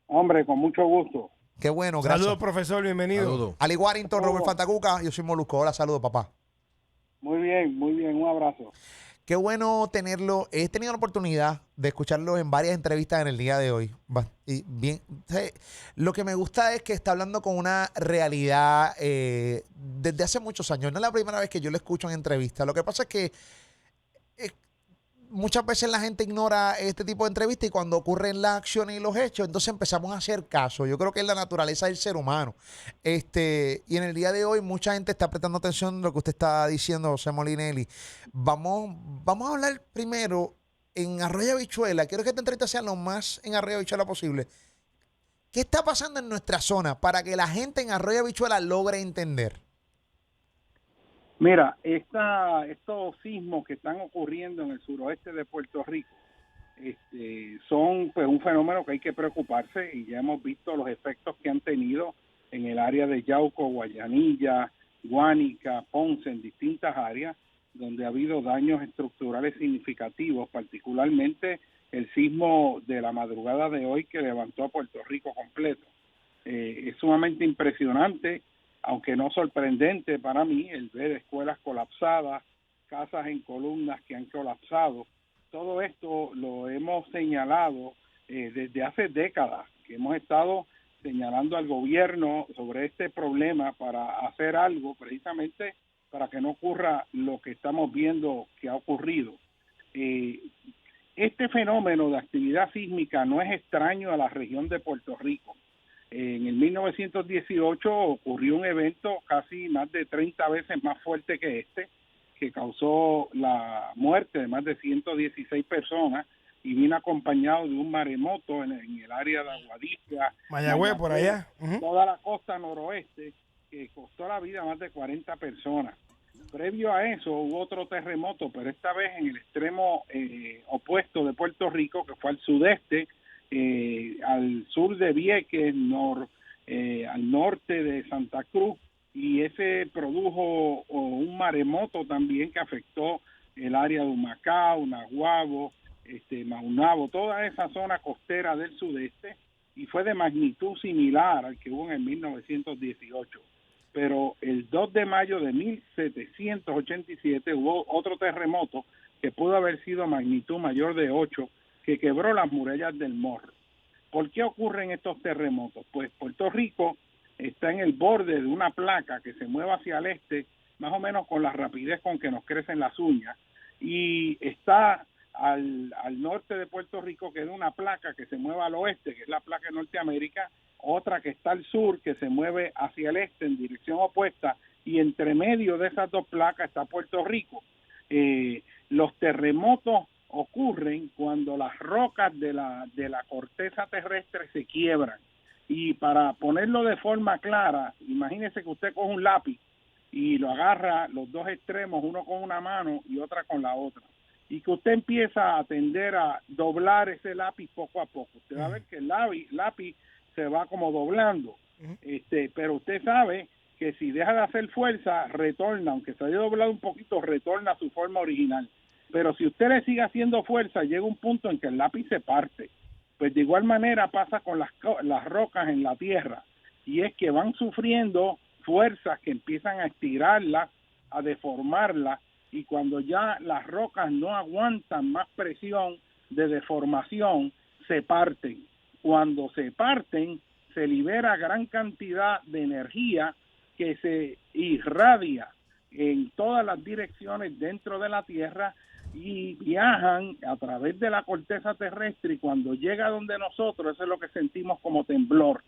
Hombre, con mucho gusto. Qué bueno, gracias. Saludos, profesor, bienvenido. Saludos. Ali Warrington, Robert Saludos. Fantacuca, yo soy Molusco. Hola, saludos, papá. Muy bien, un abrazo. Qué bueno tenerlo. He tenido la oportunidad de escucharlo en varias entrevistas en el día de hoy. Y bien, lo que me gusta es que está hablando con una realidad desde hace muchos años. No es la primera vez que yo lo escucho en entrevistas. Lo que pasa es que eh, muchas veces la gente ignora este tipo de entrevistas y cuando ocurren las acciones y los hechos, entonces empezamos a hacer caso. Yo creo que es la naturaleza del ser humano. Y en el día de hoy mucha gente está prestando atención a lo que usted está diciendo, José Molinelli. Vamos a hablar primero en Arroyo Habichuela. Quiero que esta entrevista sea lo más en Arroyo Habichuela posible. ¿Qué está pasando en nuestra zona para que la gente en Arroyo Habichuela logre entender? Mira, estos sismos que están ocurriendo en el suroeste de Puerto Rico son pues un fenómeno que hay que preocuparse y ya hemos visto los efectos que han tenido en el área de Yauco, Guayanilla, Guánica, Ponce, en distintas áreas donde ha habido daños estructurales significativos, particularmente el sismo de la madrugada de hoy que levantó a Puerto Rico completo. Es sumamente impresionante, aunque no sorprendente para mí, el ver escuelas colapsadas, casas en columnas que han colapsado. Todo esto lo hemos señalado desde hace décadas, que hemos estado señalando al gobierno sobre este problema para hacer algo precisamente para que no ocurra lo que estamos viendo que ha ocurrido. Este fenómeno de actividad sísmica no es extraño a la región de Puerto Rico. En el 1918 ocurrió un evento casi más de 30 veces más fuerte que que causó la muerte de más de 116 personas y vino acompañado de un maremoto en el área de Aguadilla, Mayagüez, por allá. toda la costa noroeste, que costó la vida a más de 40 personas. Previo a eso hubo otro terremoto, pero esta vez en el extremo opuesto de Puerto Rico, que fue al sudeste, al sur de Vieques, al norte de Santa Cruz, y ese produjo un maremoto también que afectó el área de Humacao, Naguabo, Maunabo, toda esa zona costera del sudeste, y fue de magnitud similar al que hubo en el 1918. Pero el 2 de mayo de 1787 hubo otro terremoto que pudo haber sido magnitud mayor de 8, que quebró las murallas del Morro. ¿Por qué ocurren estos terremotos? Pues Puerto Rico está en el borde de una placa que se mueve hacia el este, más o menos con la rapidez con que nos crecen las uñas, y está al norte de Puerto Rico, que es una placa que se mueve al oeste, que es la placa de Norteamérica, otra que está al sur, que se mueve hacia el este en dirección opuesta, y entre medio de esas dos placas está Puerto Rico. Los terremotos ocurren cuando las rocas de la corteza terrestre se quiebran. Y para ponerlo de forma clara, imagínese que usted coge un lápiz y lo agarra los dos extremos, uno con una mano y otra con la otra, y que usted empieza a tender a doblar ese lápiz poco a poco. Usted va a ver que el lápiz se va como doblando, pero usted sabe que si deja de hacer fuerza, retorna, aunque se haya doblado un poquito, retorna a su forma original. Pero si usted le sigue haciendo fuerza, llega un punto en que el lápiz se parte. Pues de igual manera pasa con las rocas en la tierra, y es que van sufriendo fuerzas que empiezan a estirarlas, a deformarlas, y cuando ya las rocas no aguantan más presión de deformación, se parten. Cuando se parten, se libera gran cantidad de energía que se irradia en todas las direcciones dentro de la Tierra y viajan a través de la corteza terrestre, y cuando llega donde nosotros, eso es lo que sentimos como temblor.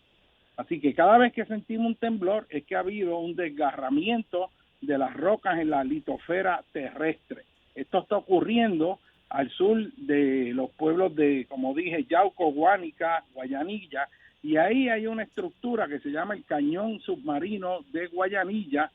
Así que cada vez que sentimos un temblor es que ha habido un desgarramiento de las rocas en la litosfera terrestre. Esto está ocurriendo al sur de los pueblos de, como dije, Yauco, Guánica, Guayanilla, y ahí hay una estructura que se llama el Cañón Submarino de Guayanilla,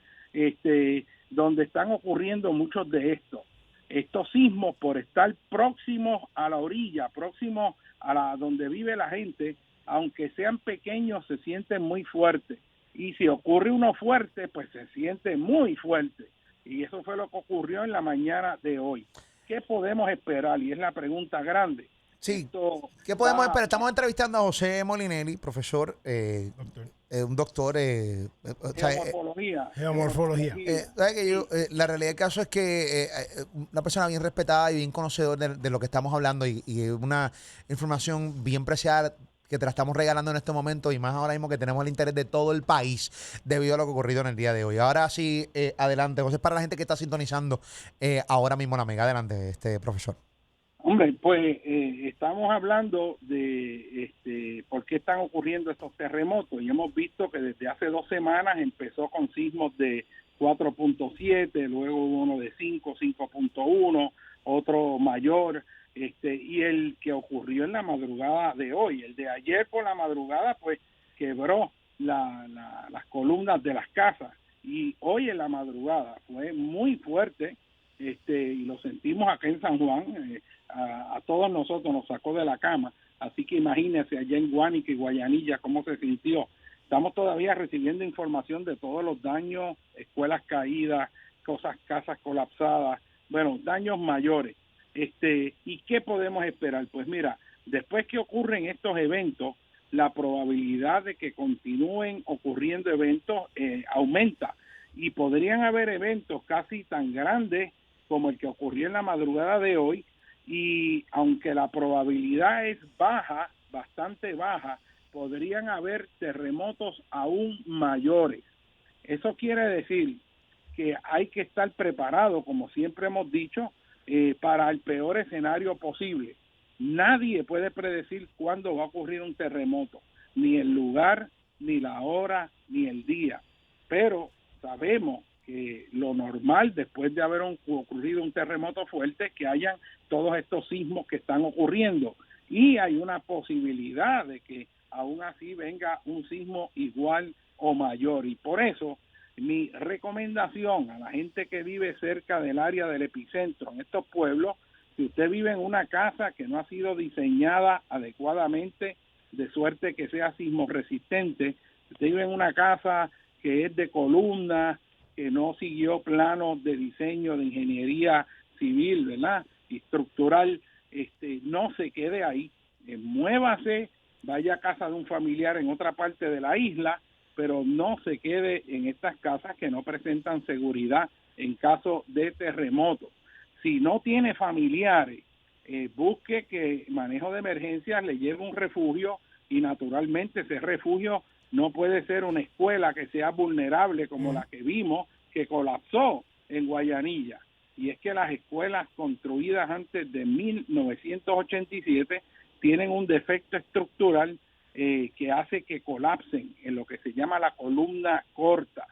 donde están ocurriendo muchos de estos. Estos sismos, por estar próximos a la orilla, próximos a donde vive la gente, aunque sean pequeños, se sienten muy fuertes. Y si ocurre uno fuerte, pues se siente muy fuerte. Y eso fue lo que ocurrió en la mañana de hoy. ¿Qué podemos esperar? Y es la pregunta grande. Sí. Esto ¿Qué podemos va- esperar? Estamos entrevistando a José Molinelli, profesor, Doctor. un doctor. O sea, Geomorfología. Geomorfología. ¿sabe que Sí. la realidad del caso es que una persona bien respetada y bien conocedor de lo que estamos hablando y una información bien preciada que te la estamos regalando en este momento y más ahora mismo que tenemos el interés de todo el país debido a lo que ha ocurrido en el día de hoy. Ahora sí, adelante. José, para la gente que está sintonizando ahora mismo la Mega, adelante, profesor. Hombre, pues estamos hablando de por qué están ocurriendo estos terremotos y hemos visto que desde hace 2 semanas empezó con sismos de 4.7, luego hubo uno de 5, 5.1, otro mayor, y el que ocurrió en la madrugada de hoy, el de ayer por la madrugada, pues quebró las columnas de las casas y hoy en la madrugada fue muy fuerte, y lo sentimos acá en San Juan. A todos nosotros nos sacó de la cama, así que imagínense allá en Guánica y Guayanilla cómo se sintió. Estamos todavía recibiendo información de todos los daños, escuelas caídas, casas colapsadas, bueno, daños mayores. ¿Y qué podemos esperar? Pues mira, después que ocurren estos eventos, la probabilidad de que continúen ocurriendo eventos aumenta y podrían haber eventos casi tan grandes como el que ocurrió en la madrugada de hoy, y aunque la probabilidad es baja, bastante baja, podrían haber terremotos aún mayores. Eso quiere decir que hay que estar preparado, como siempre hemos dicho, para el peor escenario posible. Nadie puede predecir cuándo va a ocurrir un terremoto, ni el lugar, ni la hora, ni el día. Pero sabemos que lo normal después de haber ocurrido un terremoto fuerte es que hayan todos estos sismos que están ocurriendo y hay una posibilidad de que aún así venga un sismo igual o mayor, y por eso mi recomendación a la gente que vive cerca del área del epicentro en estos pueblos: si usted vive en una casa que no ha sido diseñada adecuadamente de suerte que sea sismo resistente, si usted vive en una casa que es de columnas, que no siguió planos de diseño de ingeniería civil, ¿verdad?, y estructural, no se quede ahí, muévase, vaya a casa de un familiar en otra parte de la isla, pero no se quede en estas casas que no presentan seguridad en caso de terremoto. Si no tiene familiares, busque que manejo de emergencias le lleve un refugio, y naturalmente ese refugio no puede ser una escuela que sea vulnerable como la que vimos que colapsó en Guayanilla. Y es que las escuelas construidas antes de 1987 tienen un defecto estructural que hace que colapsen en lo que se llama la columna corta.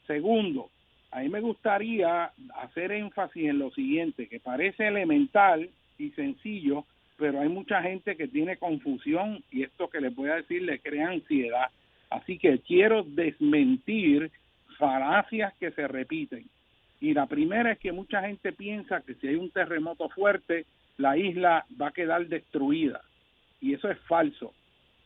Segundo, a mí me gustaría hacer énfasis en lo siguiente, que parece elemental y sencillo, pero hay mucha gente que tiene confusión y esto que les voy a decir le crea ansiedad. Así que quiero desmentir falacias que se repiten. Y la primera es que mucha gente piensa que si hay un terremoto fuerte, la isla va a quedar destruida. Y eso es falso.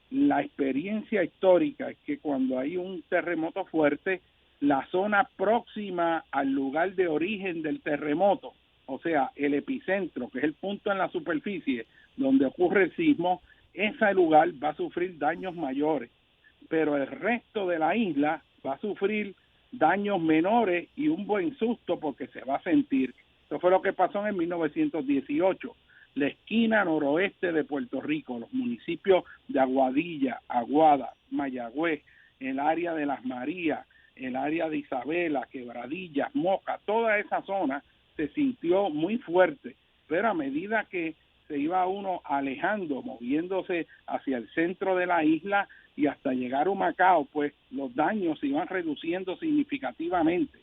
La experiencia histórica es que cuando hay un terremoto fuerte, la zona próxima al lugar de origen del terremoto, o sea, el epicentro, que es el punto en la superficie donde ocurre el sismo, ese lugar va a sufrir daños mayores, pero el resto de la isla va a sufrir daños menores y un buen susto porque se va a sentir. Eso fue lo que pasó en 1918. La esquina noroeste de Puerto Rico, los municipios de Aguadilla, Aguada, Mayagüez, el área de Las Marías, el área de Isabela, Quebradillas, Moca, toda esa zona se sintió muy fuerte, pero a medida que se iba uno alejando, moviéndose hacia el centro de la isla y hasta llegar a Humacao, pues los daños se iban reduciendo significativamente.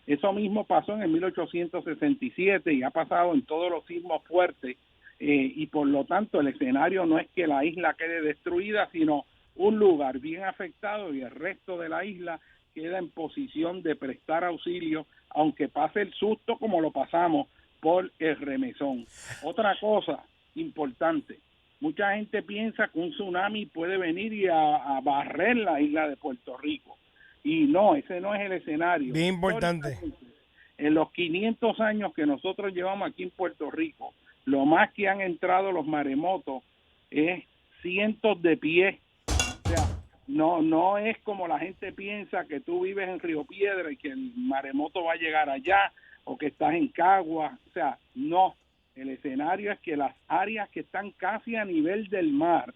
Eso mismo pasó en el 1867 y ha pasado en todos los sismos fuertes, y por lo tanto el escenario no es que la isla quede destruida, sino un lugar bien afectado y el resto de la isla queda en posición de prestar auxilio, aunque pase el susto como lo pasamos por el remesón. Otra cosa importante, mucha gente piensa que un tsunami puede venir y a barrer la isla de Puerto Rico, y no, ese no es el escenario. Bien importante. En los 500 años que nosotros llevamos aquí en Puerto Rico, Lo más que han entrado los maremotos es cientos de pies. O sea, no es como la gente piensa que tú vives en Río Piedra y que el maremoto va a llegar allá o que estás en Cagua. O sea, no. El escenario es que las áreas que están casi a nivel del mar,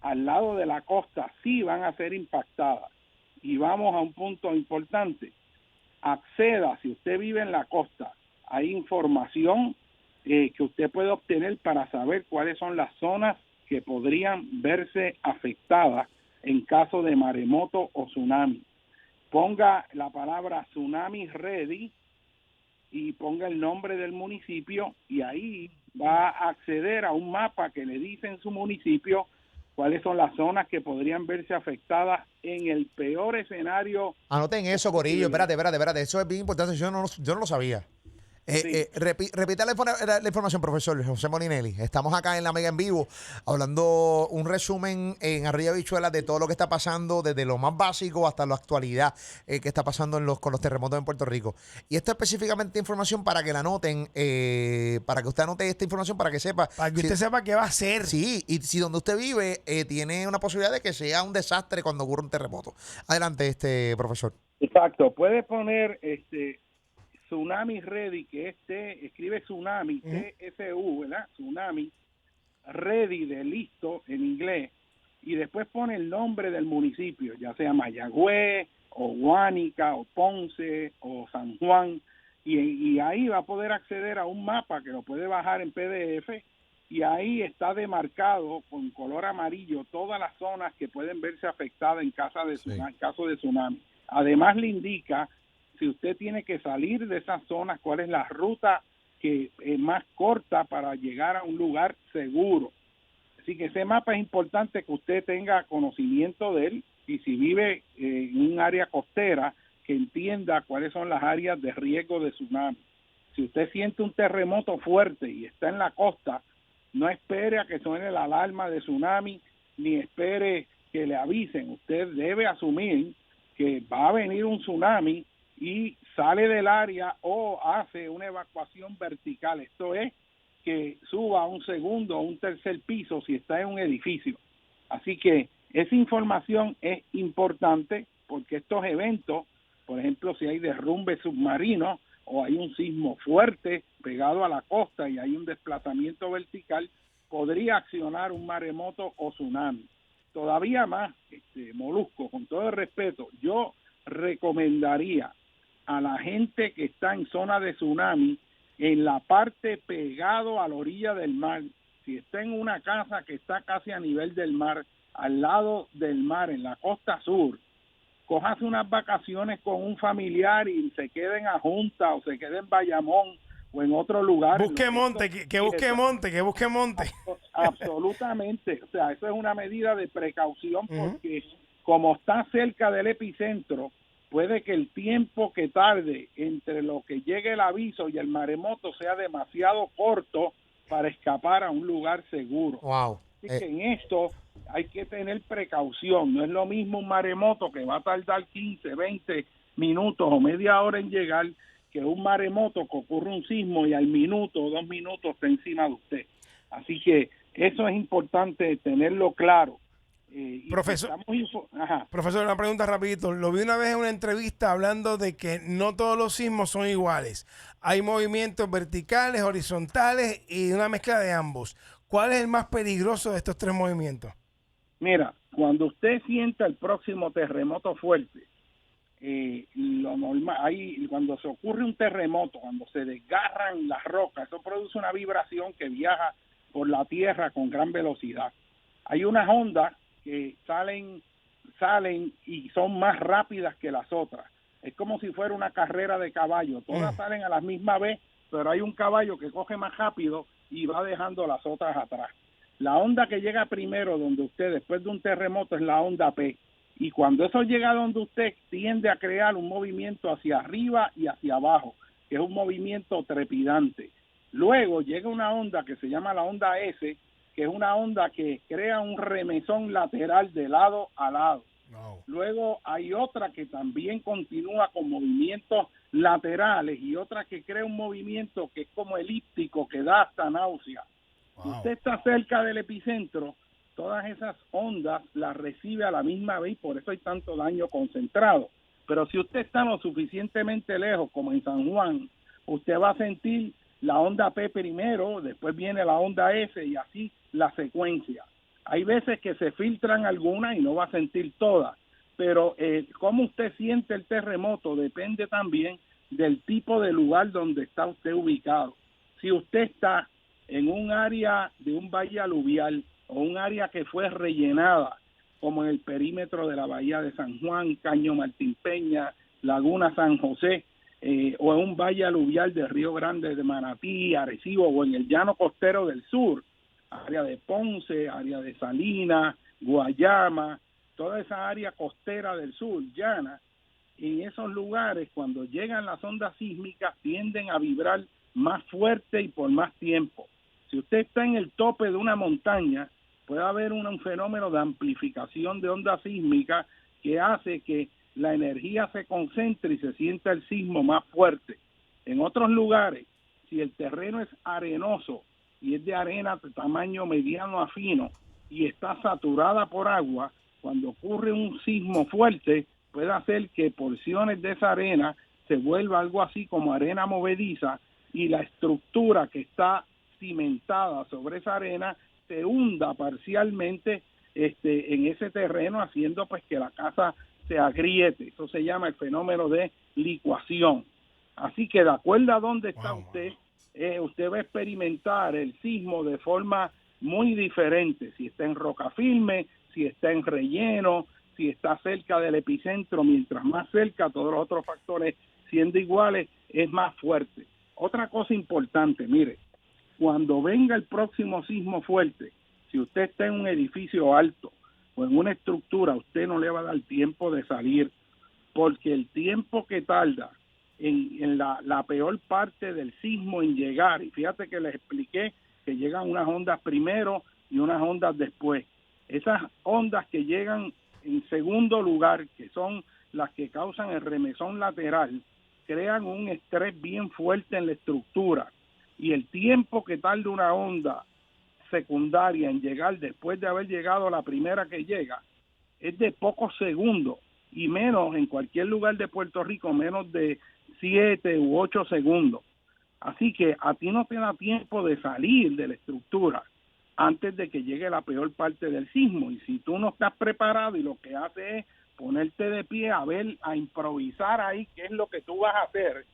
al lado de la costa, sí van a ser impactadas. Y vamos a un punto importante. Acceda, si usted vive en la costa, hay información que usted puede obtener para saber cuáles son las zonas que podrían verse afectadas en caso de maremoto o tsunami. Ponga la palabra tsunami ready y ponga el nombre del municipio y ahí va a acceder a un mapa que le dice en su municipio cuáles son las zonas que podrían verse afectadas en el peor escenario. Anoten eso, Corillo. Espérate. Eso es bien importante. Yo no lo sabía. Sí. Repita la información, profesor José Molinelli. Estamos acá en La Mega en vivo, hablando un resumen en Arriba Bichuelas de todo lo que está pasando, desde lo más básico hasta la actualidad que está pasando con los terremotos en Puerto Rico. Y esto específicamente información para que la anoten, para que usted anote esta información, para que sepa. Para que usted sepa qué va a hacer. Sí, y si donde usted vive tiene una posibilidad de que sea un desastre cuando ocurra un terremoto. Adelante, profesor. Exacto, puede poner Tsunami Ready, que escribe Tsunami, TSU, ¿verdad? Tsunami Ready de listo en inglés, y después pone el nombre del municipio, ya sea Mayagüez, o Guánica, o Ponce, o San Juan, y ahí va a poder acceder a un mapa que lo puede bajar en PDF, y ahí está demarcado con color amarillo todas las zonas que pueden verse afectadas en caso de tsunami. Además le indica si usted tiene que salir de esas zonas, cuál es la ruta que es más corta para llegar a un lugar seguro. Así que ese mapa es importante que usted tenga conocimiento de él y si vive en un área costera, que entienda cuáles son las áreas de riesgo de tsunami. Si usted siente un terremoto fuerte y está en la costa, no espere a que suene la alarma de tsunami, ni espere que le avisen. Usted debe asumir que va a venir un tsunami y sale del área o hace una evacuación vertical. Esto es que suba a un segundo o un tercer piso si está en un edificio. Así que esa información es importante porque estos eventos, por ejemplo, si hay derrumbe submarino o hay un sismo fuerte pegado a la costa y hay un desplazamiento vertical, podría accionar un maremoto o tsunami. Todavía más, Molusco, con todo el respeto, yo recomendaría a la gente que está en zona de tsunami en la parte pegado a la orilla del mar. Si está en una casa que está casi a nivel del mar, al lado del mar, en la costa sur, cójase unas vacaciones con un familiar y se queden a Junta o se queden en Bayamón o en otro lugar. Busque monte, que busque monte, que busque monte. Absolutamente. O sea, eso es una medida de precaución porque como está cerca del epicentro, puede que el tiempo que tarde entre lo que llegue el aviso y el maremoto sea demasiado corto para escapar a un lugar seguro. Wow. Así que en esto hay que tener precaución. No es lo mismo un maremoto que va a tardar 15, 20 minutos o media hora en llegar que un maremoto que ocurre un sismo y al minuto o 2 minutos está encima de usted. Así que eso es importante tenerlo claro. Profesor, una pregunta rapidito. Lo vi una vez en una entrevista hablando de que no todos los sismos son iguales. Hay movimientos verticales, horizontales y una mezcla de ambos. ¿Cuál es el más peligroso de estos tres movimientos? Mira, cuando usted sienta el próximo terremoto fuerte, lo normal, cuando se ocurre un terremoto, cuando se desgarran las rocas, eso produce una vibración que viaja por la tierra con gran velocidad. Hay unas ondas que salen y son más rápidas que las otras. Es como si fuera una carrera de caballo. Todas salen a la misma vez, pero hay un caballo que coge más rápido y va dejando las otras atrás. La onda que llega primero donde usted, después de un terremoto, es la onda P. Y cuando eso llega donde usted, tiende a crear un movimiento hacia arriba y hacia abajo, que es un movimiento trepidante. Luego llega una onda que se llama la onda S, que es una onda que crea un remesón lateral de lado a lado. No. Luego hay otra que también continúa con movimientos laterales y otra que crea un movimiento que es como elíptico, que da hasta náusea. Wow. Si usted está cerca del epicentro, todas esas ondas las recibe a la misma vez y por eso hay tanto daño concentrado. Pero si usted está lo suficientemente lejos, como en San Juan, usted va a sentir la onda P primero, después viene la onda S y así la secuencia. Hay veces que se filtran algunas y no va a sentir todas, pero cómo usted siente el terremoto depende también del tipo de lugar donde está usted ubicado. Si usted está en un área de un valle aluvial o un área que fue rellenada, como en el perímetro de la Bahía de San Juan, Caño Martín Peña, Laguna San José, o en un valle aluvial de Río Grande de Manatí, Arecibo, o en el llano costero del sur, área de Ponce, área de Salinas, Guayama, toda esa área costera del sur, llana, en esos lugares cuando llegan las ondas sísmicas tienden a vibrar más fuerte y por más tiempo. Si usted está en el tope de una montaña, puede haber un fenómeno de amplificación de ondas sísmicas que hace que la energía se concentre y se sienta el sismo más fuerte. En otros lugares, si el terreno es arenoso y es de arena de tamaño mediano a fino y está saturada por agua, cuando ocurre un sismo fuerte, puede hacer que porciones de esa arena se vuelva algo así como arena movediza y la estructura que está cimentada sobre esa arena se hunda parcialmente en ese terreno, haciendo pues que la casa se agriete. Eso se llama el fenómeno de licuación. Así que de acuerdo a dónde está usted va a experimentar el sismo de forma muy diferente. Si está en roca firme, si está en relleno, si está cerca del epicentro, mientras más cerca, todos los otros factores siendo iguales, es más fuerte. Otra cosa importante, mire, cuando venga el próximo sismo fuerte, si usted está en un edificio alto o en una estructura, usted no le va a dar tiempo de salir, porque el tiempo que tarda en la peor parte del sismo en llegar, y fíjate que les expliqué que llegan unas ondas primero y unas ondas después. Esas ondas que llegan en segundo lugar, que son las que causan el remesón lateral, crean un estrés bien fuerte en la estructura, y el tiempo que tarda una onda secundaria en llegar después de haber llegado a la primera que llega es de pocos segundos, y menos en cualquier lugar de Puerto Rico, menos de 7 u 8 segundos. Así que a ti no te da tiempo de salir de la estructura antes de que llegue la peor parte del sismo, y si tú no estás preparado y lo que haces es ponerte de pie a improvisar ahí qué es lo que tú vas a hacer,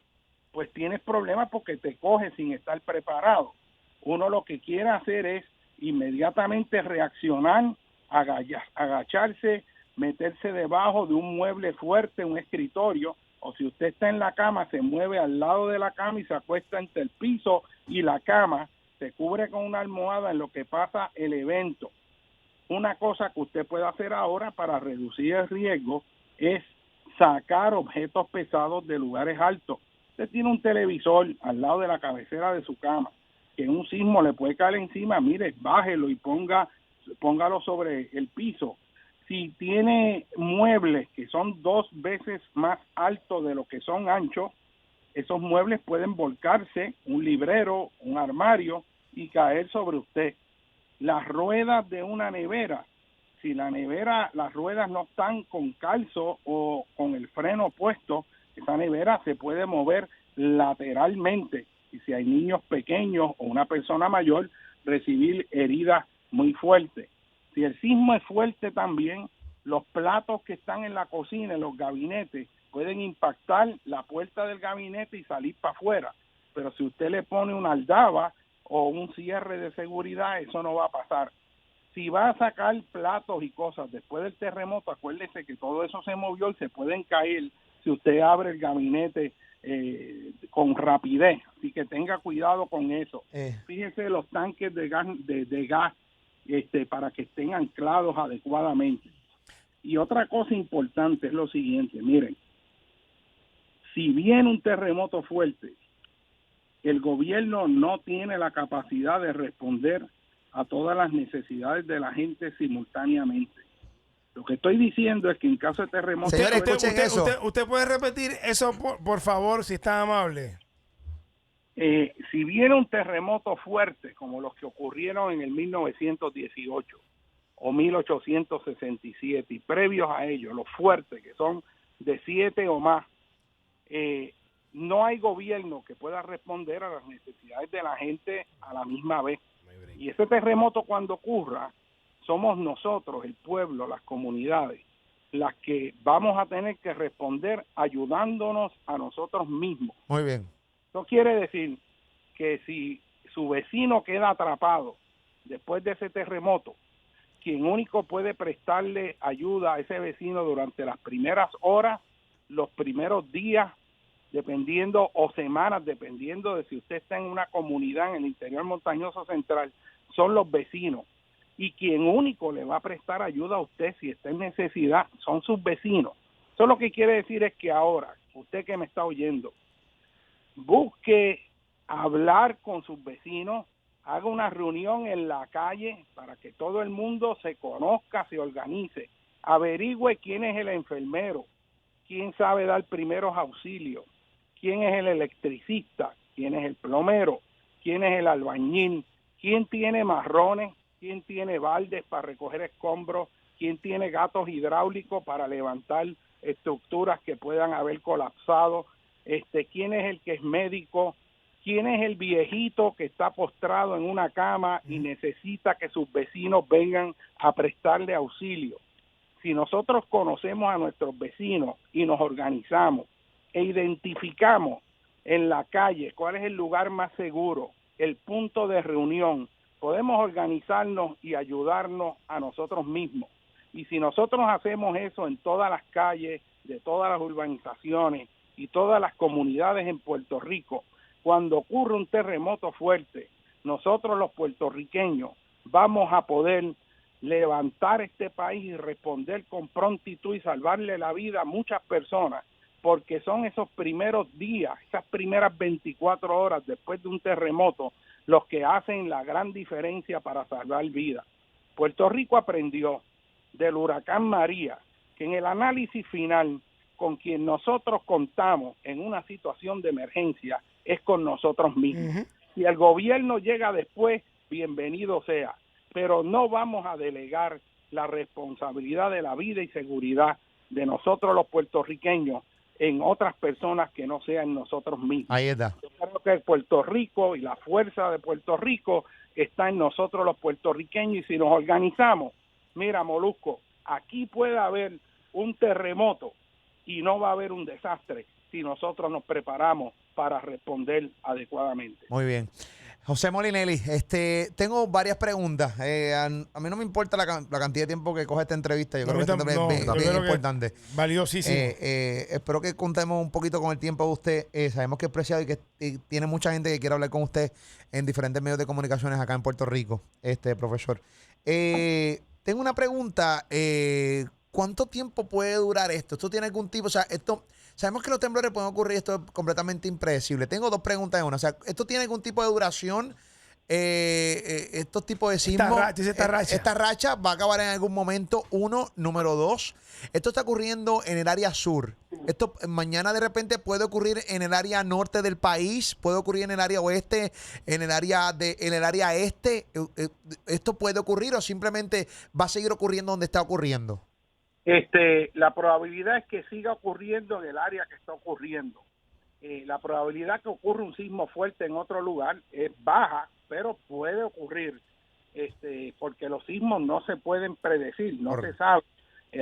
pues tienes problemas porque te coges sin estar preparado. Uno lo que quiere hacer es inmediatamente reaccionar, agacharse, meterse debajo de un mueble fuerte, un escritorio, o si usted está en la cama, se mueve al lado de la cama y se acuesta entre el piso y la cama, se cubre con una almohada en lo que pasa el evento. Una cosa que usted puede hacer ahora para reducir el riesgo es sacar objetos pesados de lugares altos. Usted tiene un televisor al lado de la cabecera de su cama, que en un sismo le puede caer encima, mire, bájelo y póngalo sobre el piso. Si tiene muebles que son 2 veces más altos de lo que son anchos, esos muebles pueden volcarse, un librero, un armario, y caer sobre usted. Las ruedas de una nevera, si la nevera, las ruedas no están con calzo o con el freno puesto, esa nevera se puede mover lateralmente, y si hay niños pequeños o una persona mayor, recibir heridas muy fuertes. Si el sismo es fuerte también, los platos que están en la cocina, en los gabinetes, pueden impactar la puerta del gabinete y salir para afuera. Pero si usted le pone una aldaba o un cierre de seguridad, eso no va a pasar. Si va a sacar platos y cosas después del terremoto, acuérdese que todo eso se movió y se pueden caer si usted abre el gabinete con rapidez. Así que tenga cuidado con eso. Fíjese los tanques de gas para que estén anclados adecuadamente. Y otra cosa importante es lo siguiente, miren, si viene un terremoto fuerte, el gobierno no tiene la capacidad de responder a todas las necesidades de la gente simultáneamente. Lo que estoy diciendo es que en caso de terremoto... Señores, escuchen eso. Usted puede repetir eso, por favor, si está amable. Si viene un terremoto fuerte, como los que ocurrieron en el 1918 o 1867, y previos a ellos, los fuertes, que son de 7 o más, no hay gobierno que pueda responder a las necesidades de la gente a la misma vez. Y ese terremoto, cuando ocurra, somos nosotros, el pueblo, las comunidades, las que vamos a tener que responder ayudándonos a nosotros mismos. Muy bien. Eso quiere decir que si su vecino queda atrapado después de ese terremoto, quien único puede prestarle ayuda a ese vecino durante las primeras horas, los primeros días, dependiendo, o semanas, dependiendo de si usted está en una comunidad en el interior montañoso central, son los vecinos. Y quien único le va a prestar ayuda a usted si está en necesidad son sus vecinos. Eso lo que quiere decir es que ahora, usted que me está oyendo, busque hablar con sus vecinos, haga una reunión en la calle para que todo el mundo se conozca, se organice, averigüe quién es el enfermero, quién sabe dar primeros auxilios, quién es el electricista, quién es el plomero, quién es el albañil, quién tiene marrones, quién tiene baldes para recoger escombros, quién tiene gatos hidráulicos para levantar estructuras que puedan haber colapsado, quién es el que es médico, quién es el viejito que está postrado en una cama y necesita que sus vecinos vengan a prestarle auxilio. Si nosotros conocemos a nuestros vecinos y nos organizamos e identificamos en la calle cuál es el lugar más seguro, el punto de reunión, podemos organizarnos y ayudarnos a nosotros mismos. Y si nosotros hacemos eso en todas las calles, de todas las urbanizaciones y todas las comunidades en Puerto Rico, cuando ocurre un terremoto fuerte, nosotros los puertorriqueños vamos a poder levantar este país y responder con prontitud y salvarle la vida a muchas personas, porque son esos primeros días, esas primeras 24 horas después de un terremoto, los que hacen la gran diferencia para salvar vidas. Puerto Rico aprendió del huracán María que en el análisis final, con quien nosotros contamos en una situación de emergencia, es con nosotros mismos. Si el gobierno llega después, bienvenido sea, pero no vamos a delegar la responsabilidad de la vida y seguridad de nosotros los puertorriqueños en otras personas que no sean nosotros mismos. Ahí está. Yo creo que Puerto Rico y la fuerza de Puerto Rico está en nosotros los puertorriqueños, y si nos organizamos, mira, Molusco, aquí puede haber un terremoto y no va a haber un desastre si nosotros nos preparamos para responder adecuadamente. Muy bien. José Molinelli, tengo varias preguntas. A mí no me importa la cantidad de tiempo que coge esta entrevista. Yo creo que esto es bien importante. Valiosísimo. Espero que contemos un poquito con el tiempo de usted. Sabemos que es preciado y que tiene mucha gente que quiere hablar con usted en diferentes medios de comunicaciones acá en Puerto Rico, profesor. Tengo una pregunta. ¿Cuánto tiempo puede durar esto? ¿Esto tiene algún tipo? O sea, sabemos que los temblores pueden ocurrir, esto es completamente impredecible. Tengo dos preguntas en una. O sea, ¿esto tiene algún tipo de duración? Estos tipos de sismos. Esta racha va a acabar en algún momento. Número dos, esto está ocurriendo en el área sur. Esto mañana de repente puede ocurrir en el área norte del país, puede ocurrir en el área oeste, en el área este. ¿Esto puede ocurrir o simplemente va a seguir ocurriendo donde está ocurriendo? La probabilidad es que siga ocurriendo en el área que está ocurriendo. La probabilidad que ocurra un sismo fuerte en otro lugar es baja, pero puede ocurrir, porque los sismos no se pueden predecir, no se sabe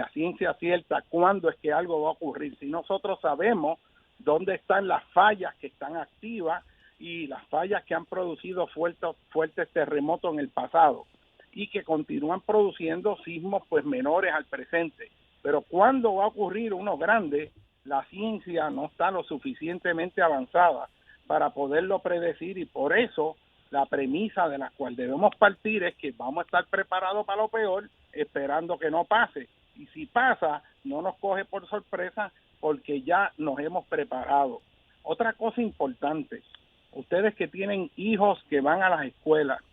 a ciencia cierta cuándo es que algo va a ocurrir. Si nosotros sabemos dónde están las fallas que están activas y las fallas que han producido fuertes terremotos en el pasado, y que continúan produciendo sismos pues menores al presente. Pero cuando va a ocurrir uno grande, la ciencia no está lo suficientemente avanzada para poderlo predecir, y por eso la premisa de la cual debemos partir es que vamos a estar preparados para lo peor, esperando que no pase. Y si pasa, no nos coge por sorpresa porque ya nos hemos preparado. Otra cosa importante, ustedes que tienen hijos que van a las escuelas,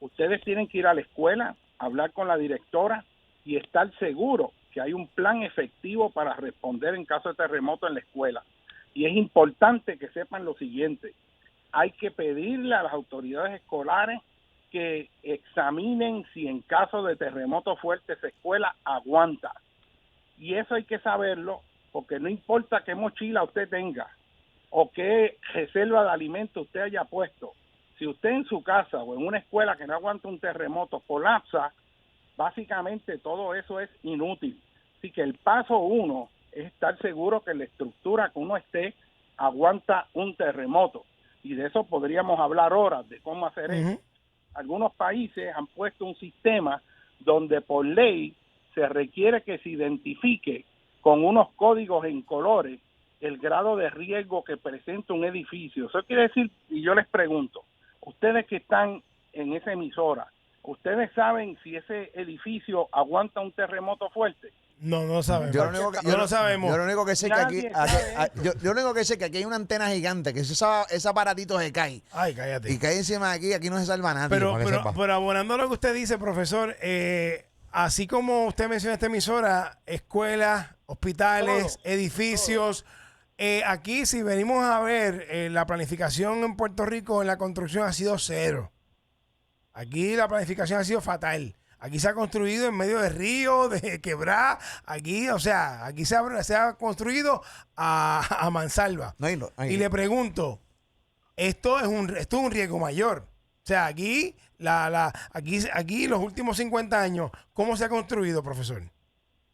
ustedes tienen que ir a la escuela, hablar con la directora y estar seguros que hay un plan efectivo para responder en caso de terremoto en la escuela. Y es importante que sepan lo siguiente: hay que pedirle a las autoridades escolares que examinen si en caso de terremoto fuerte esa escuela aguanta. Y eso hay que saberlo, porque no importa qué mochila usted tenga o qué reserva de alimentos usted haya puesto, si usted en su casa o en una escuela que no aguanta un terremoto colapsa, básicamente todo eso es inútil. Así que el paso 1 es estar seguro que la estructura que uno esté aguanta un terremoto. Y de eso podríamos hablar horas, de cómo hacer eso. Algunos países han puesto un sistema donde por ley se requiere que se identifique con unos códigos en colores el grado de riesgo que presenta un edificio. Eso quiere decir, y yo les pregunto, ustedes que están en esa emisora, ¿ustedes saben si ese edificio aguanta un terremoto fuerte? No sabemos. Yo no sabemos. Yo lo único que sé yo lo único que sé es que aquí hay una antena gigante, que ese aparatito se cae. Ay, cállate. Y cae encima de aquí no se salva nadie. Pero abonando lo que usted dice, profesor, así como usted menciona esta emisora, escuelas, hospitales, edificios, aquí si venimos a ver, la planificación en Puerto Rico en la construcción ha sido cero. Aquí la planificación ha sido fatal. Aquí se ha construido en medio de ríos, de quebradas. Aquí, o sea, aquí se ha construido a mansalva. Y le pregunto, esto es un riesgo mayor. O sea, aquí los últimos 50 años, ¿cómo se ha construido, profesor?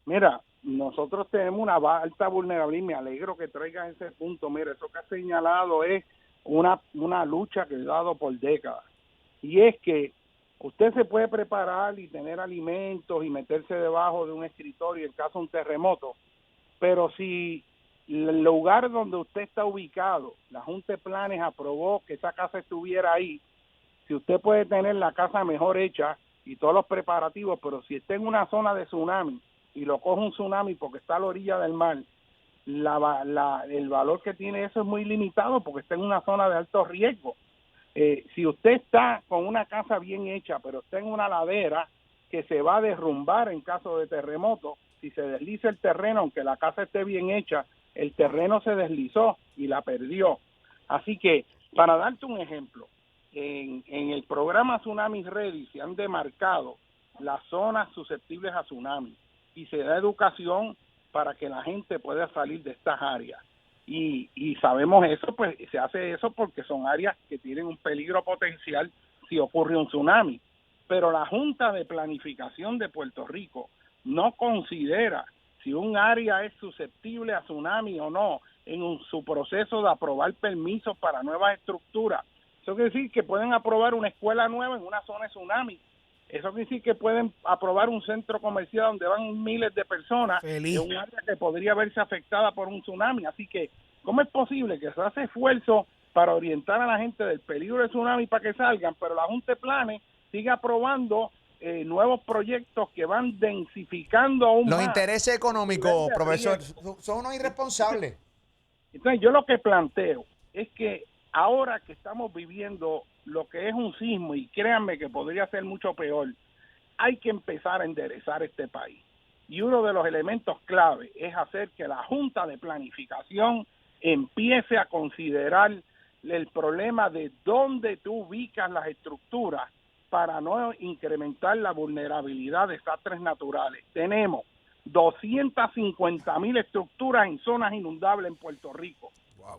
Mira, nosotros tenemos una alta vulnerabilidad. Me alegro que traigas ese punto. Mira, eso que has señalado es una lucha que he dado por décadas. Y es que usted se puede preparar y tener alimentos y meterse debajo de un escritorio en caso de un terremoto, pero si el lugar donde usted está ubicado, la Junta de Planes aprobó que esa casa estuviera ahí, si usted puede tener la casa mejor hecha y todos los preparativos, pero si está en una zona de tsunami y lo coge un tsunami porque está a la orilla del mar, el valor que tiene eso es muy limitado porque está en una zona de alto riesgo. Si usted está con una casa bien hecha, pero está en una ladera que se va a derrumbar en caso de terremoto, si se desliza el terreno, aunque la casa esté bien hecha, el terreno se deslizó y la perdió. Así que, para darte un ejemplo, en el programa Tsunami Ready se han demarcado las zonas susceptibles a tsunami y se da educación para que la gente pueda salir de estas áreas. Y sabemos eso, pues se hace eso porque son áreas que tienen un peligro potencial si ocurre un tsunami. Pero la Junta de Planificación de Puerto Rico no considera si un área es susceptible a tsunami o no en su proceso de aprobar permisos para nuevas estructuras. Eso quiere decir que pueden aprobar una escuela nueva en una zona de tsunami. Eso quiere decir que pueden aprobar un centro comercial donde van miles de personas en un área que podría verse afectada por un tsunami. Así que, ¿cómo es posible que se hace esfuerzo para orientar a la gente del peligro del tsunami para que salgan, pero la Junta de Planes sigue aprobando nuevos proyectos que van densificando aún más los intereses económicos, profesor, son unos irresponsables? Entonces, yo lo que planteo es que ahora que estamos viviendo lo que es un sismo, y créanme que podría ser mucho peor, hay que empezar a enderezar este país. Y uno de los elementos clave es hacer que la Junta de Planificación empiece a considerar el problema de dónde tú ubicas las estructuras para no incrementar la vulnerabilidad de desastres naturales. Tenemos 250,000 estructuras en zonas inundables en Puerto Rico.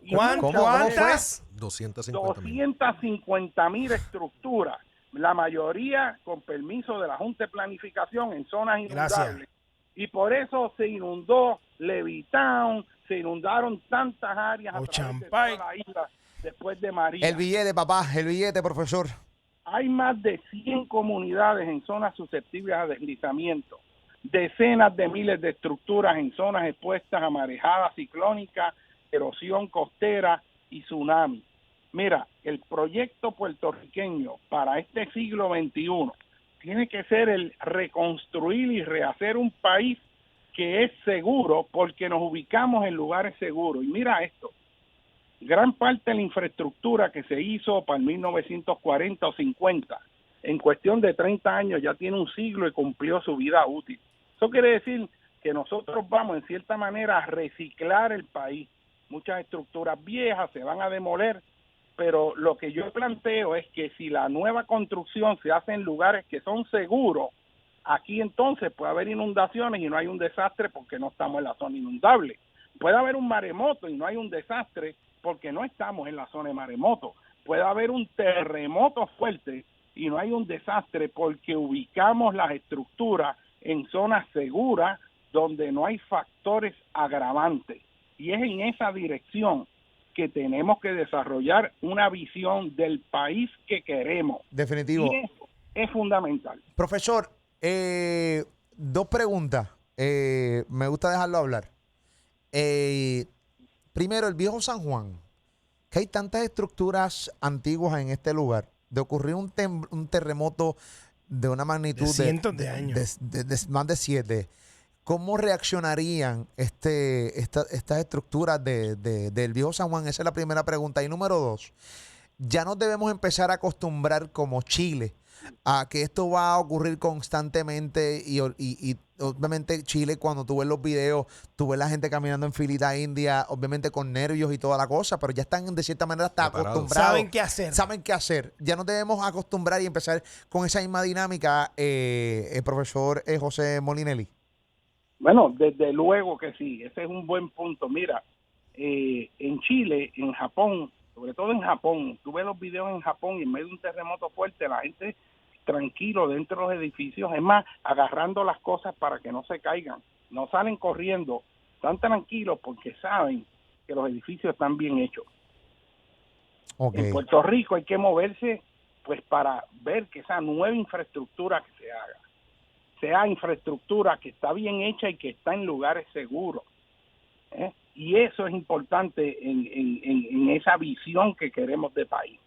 ¿Cuántas? 250,000 estructuras, la mayoría con permiso de la Junta de Planificación en zonas inundables. Gracias. Y por eso se inundó Levittown, se inundaron tantas áreas a través de toda la isla después de María. El billete, papá, el billete, profesor. Hay más de 100 comunidades en zonas susceptibles a deslizamiento, decenas de miles de estructuras en zonas expuestas a marejadas ciclónicas, erosión costera y tsunami. Mira, el proyecto puertorriqueño para este siglo XXI tiene que ser el reconstruir y rehacer un país que es seguro porque nos ubicamos en lugares seguros. Y mira esto, gran parte de la infraestructura que se hizo para el 1940 o 50, en cuestión de 30 años ya tiene un siglo y cumplió su vida útil. Eso quiere decir que nosotros vamos en cierta manera a reciclar el país. Muchas estructuras viejas se van a demoler, pero lo que yo planteo es que si la nueva construcción se hace en lugares que son seguros, aquí entonces puede haber inundaciones y no hay un desastre porque no estamos en la zona inundable. Puede haber un maremoto y no hay un desastre porque no estamos en la zona de maremoto. Puede haber un terremoto fuerte y no hay un desastre porque ubicamos las estructuras en zonas seguras donde no hay factores agravantes. Y es en esa dirección que tenemos que desarrollar una visión del país que queremos. Definitivo. Y eso es fundamental. Profesor, dos preguntas. Me gusta dejarlo hablar. Primero, el viejo San Juan, que hay tantas estructuras antiguas en este lugar, de ocurrir un terremoto de una magnitud de cientos de años, de más de 7. ¿Cómo reaccionarían estas estructuras del viejo San Juan? Esa es la primera pregunta. Y número 2, ya nos debemos empezar a acostumbrar como Chile a que esto va a ocurrir constantemente y obviamente Chile, cuando tú ves los videos, tú ves la gente caminando en filita india, obviamente con nervios y toda la cosa, pero ya están de cierta manera hasta acostumbrados. Saben qué hacer. Saben qué hacer. Ya nos debemos acostumbrar y empezar con esa misma dinámica, el profesor José Molinelli. Bueno, desde luego que sí, ese es un buen punto. Mira, en Chile, en Japón, sobre todo en Japón, tú ves los videos en Japón y en medio de un terremoto fuerte, la gente tranquilo dentro de los edificios, es más, agarrando las cosas para que no se caigan, no salen corriendo, están tranquilos porque saben que los edificios están bien hechos. Okay. En Puerto Rico hay que moverse pues para ver que esa nueva infraestructura que se haga sea infraestructura que está bien hecha y que está en lugares seguros. Y eso es importante en esa visión que queremos de país.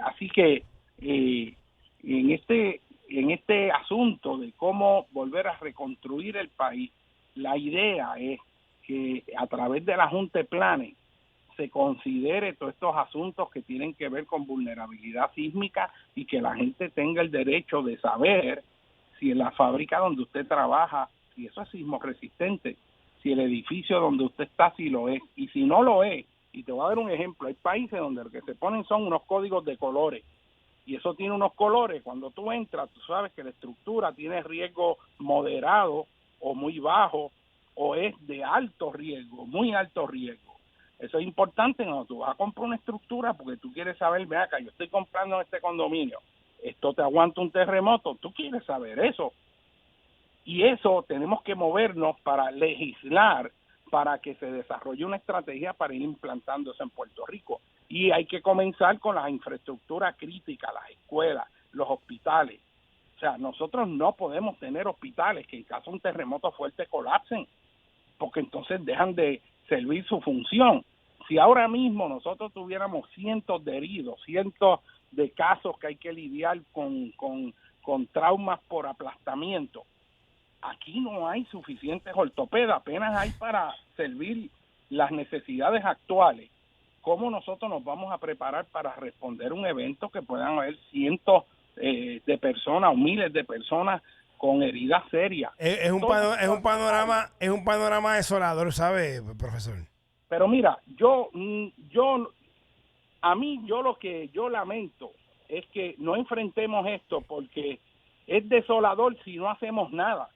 Así que en este asunto de cómo volver a reconstruir el país, la idea es que a través de la Junta de Planes se considere todos estos asuntos que tienen que ver con vulnerabilidad sísmica y que la gente tenga el derecho de saber si en la fábrica donde usted trabaja, si eso es sismo resistente, si el edificio donde usted está, si lo es, y si no lo es. Y te voy a dar un ejemplo, hay países donde lo que se ponen son unos códigos de colores, y eso tiene unos colores, cuando tú entras, tú sabes que la estructura tiene riesgo moderado o muy bajo, o es de alto riesgo, muy alto riesgo. Eso es importante cuando tú vas a comprar una estructura, porque tú quieres saber, ve acá, yo estoy comprando en este condominio, esto te aguanta un terremoto, tú quieres saber eso. Y eso tenemos que movernos para legislar, para que se desarrolle una estrategia para ir implantándose en Puerto Rico. Y hay que comenzar con las infraestructuras críticas, las escuelas, los hospitales. O sea, nosotros no podemos tener hospitales que en caso de un terremoto fuerte colapsen, porque entonces dejan de servir su función. Si ahora mismo nosotros tuviéramos cientos de heridos, cientos de casos que hay que lidiar con traumas por aplastamiento, aquí no hay suficientes ortopedas, apenas hay para servir las necesidades actuales. ¿Cómo nosotros nos vamos a preparar para responder un evento que puedan haber cientos de personas o miles de personas con heridas serias? Es un panorama desolador, ¿sabe, profesor? Pero mira, yo lo que yo lamento es que no enfrentemos esto, porque es desolador si no hacemos nada.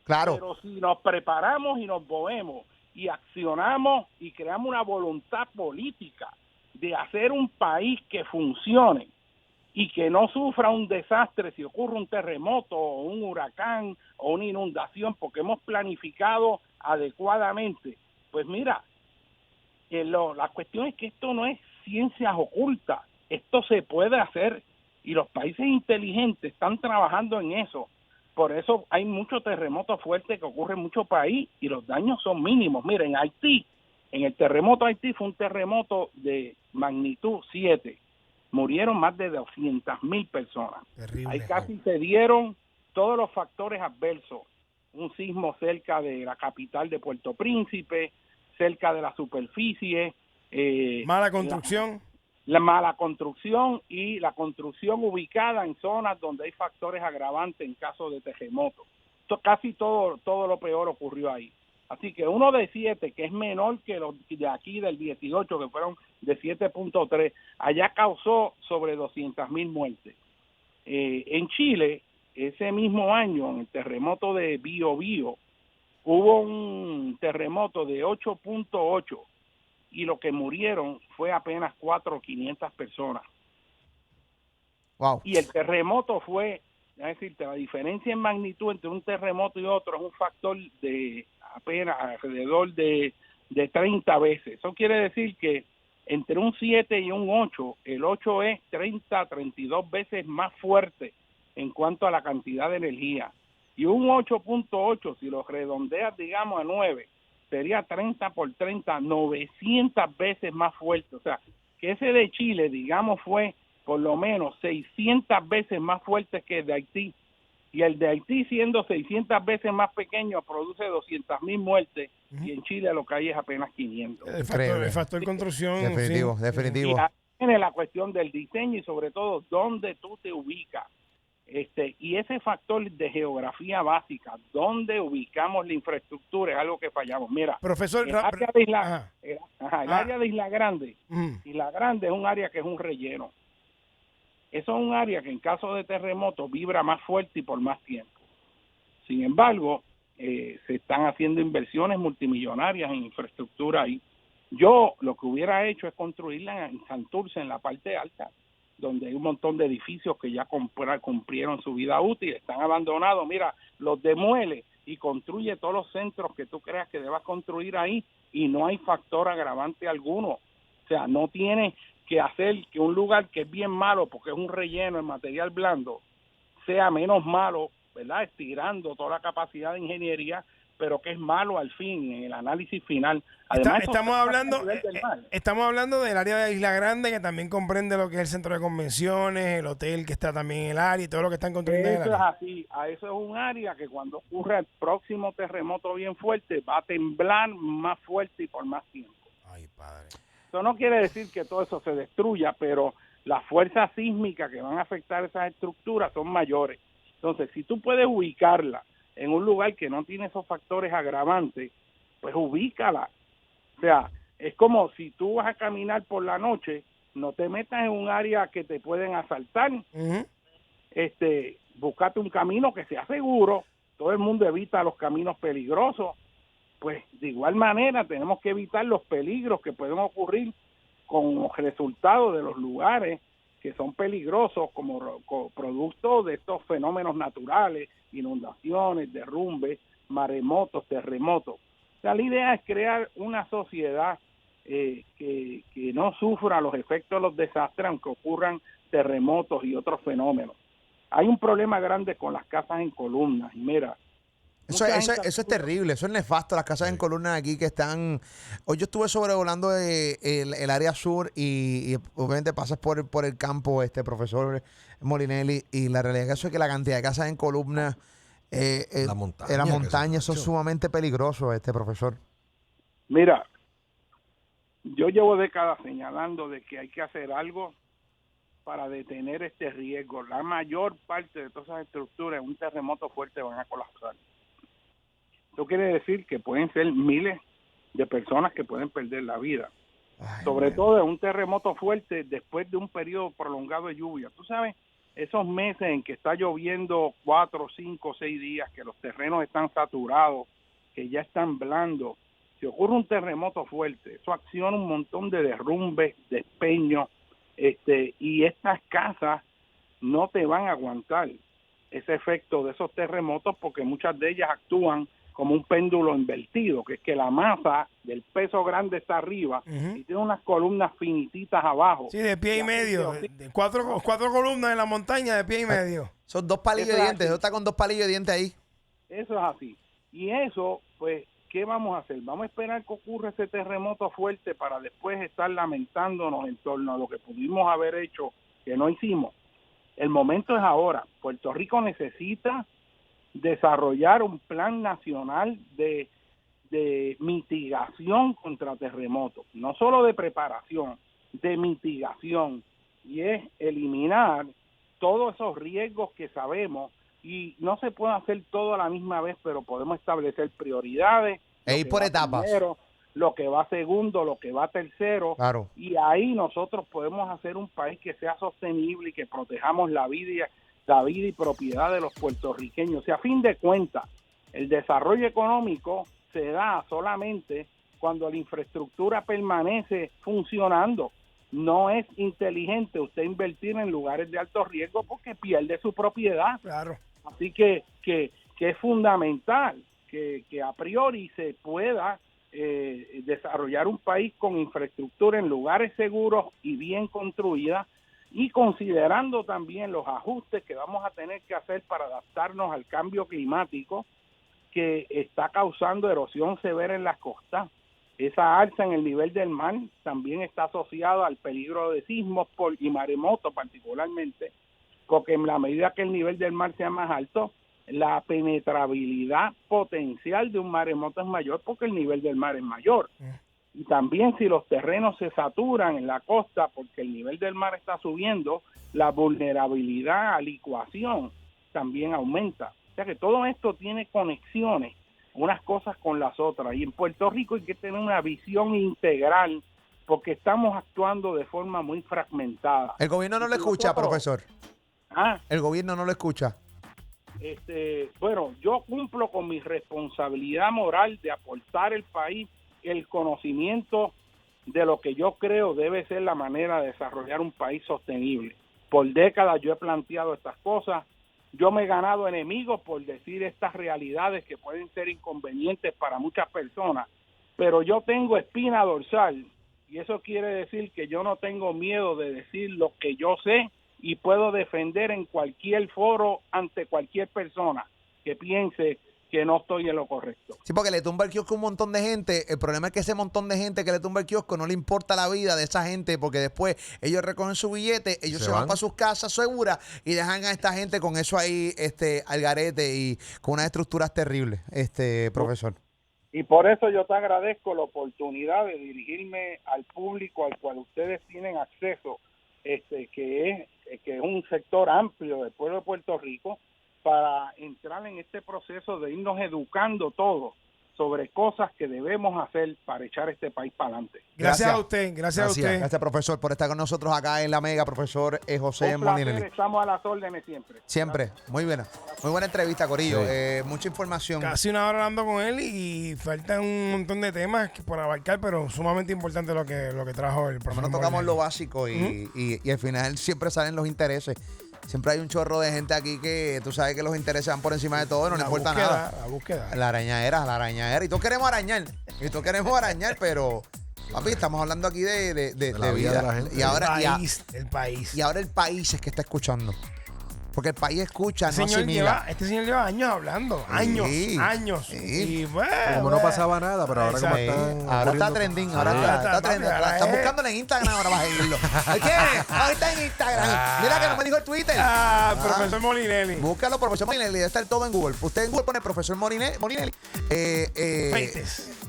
Claro. Pero si nos preparamos y nos movemos y accionamos y creamos una voluntad política de hacer un país que funcione y que no sufra un desastre si ocurre un terremoto o un huracán o una inundación, porque hemos planificado adecuadamente, pues mira, la cuestión es que esto no es ciencias ocultas, esto se puede hacer y los países inteligentes están trabajando en eso. Por eso hay muchos terremotos fuertes que ocurren en muchos países y los daños son mínimos. Miren, Haití, en el terremoto de Haití fue un terremoto de magnitud 7. Murieron más de 200,000 personas. Terrible. Ahí casi se dieron todos los factores adversos. Un sismo cerca de la capital de Puerto Príncipe, cerca de la superficie. Mala construcción. La mala construcción y la construcción ubicada en zonas donde hay factores agravantes en caso de terremoto. casi todo lo peor ocurrió ahí. Así que uno de 7, que es menor que los de aquí del 18, que fueron de 7.3, allá causó sobre 200,000 muertes. En Chile, ese mismo año, en el terremoto de Biobío, hubo un terremoto de 8.8 y lo que murieron fue apenas 400 personas. Wow. Y el terremoto fue, es decirte, la diferencia en magnitud entre un terremoto y otro es un factor de apenas alrededor de 30 veces. Eso quiere decir que entre un 7 y un 8, el 8 es 32 veces más fuerte en cuanto a la cantidad de energía. Y un 8.8, si lo redondeas, digamos, a 9, sería 30 por 30, 900 veces más fuerte. O sea, que ese de Chile, digamos, fue por lo menos 600 veces más fuerte que el de Haití. Y el de Haití, siendo 600 veces más pequeño, produce 200,000 muertes, y en Chile lo que hay es apenas 500. El factor construcción. Definitivo, sí. definitivo. Y ahí viene la cuestión del diseño y sobre todo dónde tú te ubicas. Y ese factor de geografía básica, dónde ubicamos la infraestructura, es algo que fallamos. Mira, profesor, el área de Isla Grande, Isla Grande es un área que es un relleno. Eso es un área que en caso de terremoto vibra más fuerte y por más tiempo. Sin embargo, se están haciendo inversiones multimillonarias en infraestructura ahí. Yo lo que hubiera hecho es construirla en Santurce, en la parte alta, donde hay un montón de edificios que ya cumplieron su vida útil, están abandonados. Mira, los demuele y construye todos los centros que tú creas que debas construir ahí y no hay factor agravante alguno. O sea, no tiene que hacer que un lugar que es bien malo porque es un relleno en material blando sea menos malo, ¿verdad? Estirando toda la capacidad de ingeniería, pero que es malo al fin, en el análisis final. Además, estamos hablando del área de Isla Grande, que también comprende lo que es el centro de convenciones, el hotel que está también en el área y todo lo que están construyendo en el área. Eso es así, eso es un área que cuando ocurra el próximo terremoto bien fuerte, va a temblar más fuerte y por más tiempo. Ay, padre. Eso no quiere decir que todo eso se destruya, pero las fuerzas sísmicas que van a afectar esas estructuras son mayores. Entonces, si tú puedes ubicarla en un lugar que no tiene esos factores agravantes, pues ubícala. O sea, es como si tú vas a caminar por la noche, no te metas en un área que te pueden asaltar. Búscate un camino que sea seguro. Todo el mundo evita los caminos peligrosos. Pues de igual manera tenemos que evitar los peligros que pueden ocurrir con resultados de los lugares que son peligrosos como producto de estos fenómenos naturales, inundaciones, derrumbes, maremotos, terremotos. O sea, la idea es crear una sociedad que no sufra los efectos de los desastres aunque ocurran terremotos y otros fenómenos. Hay un problema grande con las casas en columnas. Y mira, eso es terrible, eso es nefasto. Las casas en columnas aquí que están... Hoy yo estuve sobrevolando el área sur y obviamente pasas por el campo, profesor Molinelli, y la realidad es que la cantidad de casas en columnas en la montaña son sumamente peligrosos, profesor. Mira, yo llevo décadas señalando de que hay que hacer algo para detener este riesgo. La mayor parte de todas esas estructuras en un terremoto fuerte van a colapsar. Eso quiere decir que pueden ser miles de personas que pueden perder la vida. Sobre todo en un terremoto fuerte después de un periodo prolongado de lluvia. Tú sabes, esos meses en que está lloviendo 4, 5, 6 días, que los terrenos están saturados, que ya están blandos. Si ocurre un terremoto fuerte, eso acciona un montón de derrumbes, despeños, y estas casas no te van a aguantar ese efecto de esos terremotos porque muchas de ellas actúan como un péndulo invertido, que es que la masa del peso grande está arriba y tiene unas columnas finititas abajo. Sí, de pie y medio. De cuatro columnas en la montaña de pie y medio. Son 2 palillos de dientes. Eso está con 2 palillos de dientes ahí. Eso es así. Y eso, pues, ¿qué vamos a hacer? Vamos a esperar que ocurra ese terremoto fuerte para después estar lamentándonos en torno a lo que pudimos haber hecho que no hicimos. El momento es ahora. Puerto Rico necesita desarrollar un plan nacional de mitigación contra terremotos, no solo de preparación, de mitigación, y es eliminar todos esos riesgos que sabemos y no se puede hacer todo a la misma vez, pero podemos establecer prioridades. E ir por etapas. Primero, lo que va segundo, lo que va tercero, claro. Y ahí nosotros podemos hacer un país que sea sostenible y que protejamos la vida y propiedad de los puertorriqueños. O sea, a fin de cuentas, el desarrollo económico se da solamente cuando la infraestructura permanece funcionando. No es inteligente usted invertir en lugares de alto riesgo porque pierde su propiedad. Claro. Así que es fundamental que a priori se pueda desarrollar un país con infraestructura en lugares seguros y bien construida, y considerando también los ajustes que vamos a tener que hacer para adaptarnos al cambio climático que está causando erosión severa en las costas. Esa alza en el nivel del mar también está asociada al peligro de sismos y maremotos particularmente, porque en la medida que el nivel del mar sea más alto, la penetrabilidad potencial de un maremoto es mayor porque el nivel del mar es mayor. Y también si los terrenos se saturan en la costa porque el nivel del mar está subiendo, la vulnerabilidad a licuación también aumenta. O sea que todo esto tiene conexiones, unas cosas con las otras. Y en Puerto Rico hay que tener una visión integral porque estamos actuando de forma muy fragmentada. El gobierno no lo escucha, profesor. El gobierno no lo escucha. Bueno, yo cumplo con mi responsabilidad moral de aportar al país el conocimiento de lo que yo creo debe ser la manera de desarrollar un país sostenible. Por décadas yo he planteado estas cosas. Yo me he ganado enemigos por decir estas realidades que pueden ser inconvenientes para muchas personas, pero yo tengo espina dorsal y eso quiere decir que yo no tengo miedo de decir lo que yo sé y puedo defender en cualquier foro ante cualquier persona que piense que no estoy en lo correcto. Sí, porque le tumba el kiosco a un montón de gente. El problema es que ese montón de gente que le tumba el kiosco no le importa la vida de esa gente, porque después ellos recogen su billete, ellos se van para sus casas seguras y dejan a esta gente con eso ahí al garete y con unas estructuras terribles, profesor. Y por eso yo te agradezco la oportunidad de dirigirme al público al cual ustedes tienen acceso, que es un sector amplio del pueblo de Puerto Rico, para entrar en este proceso de irnos educando todos sobre cosas que debemos hacer para echar este país para adelante. Gracias a usted. Gracias, profesor, por estar con nosotros acá en La Mega, profesor José Molinelli. Estamos a las órdenes siempre. Siempre, muy buena. Muy buena entrevista, Corillo. Sí. Mucha información. Casi una hora hablando con él y faltan un montón de temas por abarcar, pero sumamente importante lo que trajo el profesor. No tocamos lo básico y al final siempre salen los intereses. Siempre hay un chorro de gente aquí que tú sabes que los intereses van por encima de todo y no le importa nada. La búsqueda. La arañadera. Y todos queremos arañar. Pero, papi, estamos hablando aquí de la vida de la gente. Y ahora, el país. Y ahora el país es que está escuchando. Porque el país escucha, no asimila. Este señor lleva años hablando. Años. Sí. Y bueno, como no pasaba nada, pero ahora como están. Ahora está trending. Está trending. Está buscándole en Instagram ahora para seguirlo. Ahí está en Instagram. Mira que no me dijo el Twitter. Profesor Molinelli. Búscalo, profesor Molinelli. Debe estar todo en Google. Usted en Google pone profesor Molinelli.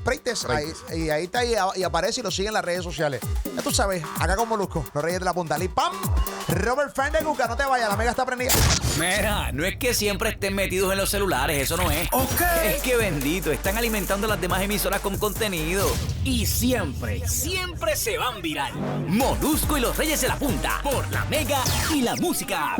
Freites. Y ahí está y aparece y lo sigue en las redes sociales. Ya tú sabes, acá con Molusco, los Reyes de la Punta. Y ¡pam! Robert Fan de Cuca, no te vayas, La Mega está prendida. Mira, no es que siempre estén metidos en los celulares, eso no es. Es que bendito, están alimentando las demás emisoras con contenido. Y siempre se van viral. Molusco y los Reyes de la Punta, por La Mega y La Música.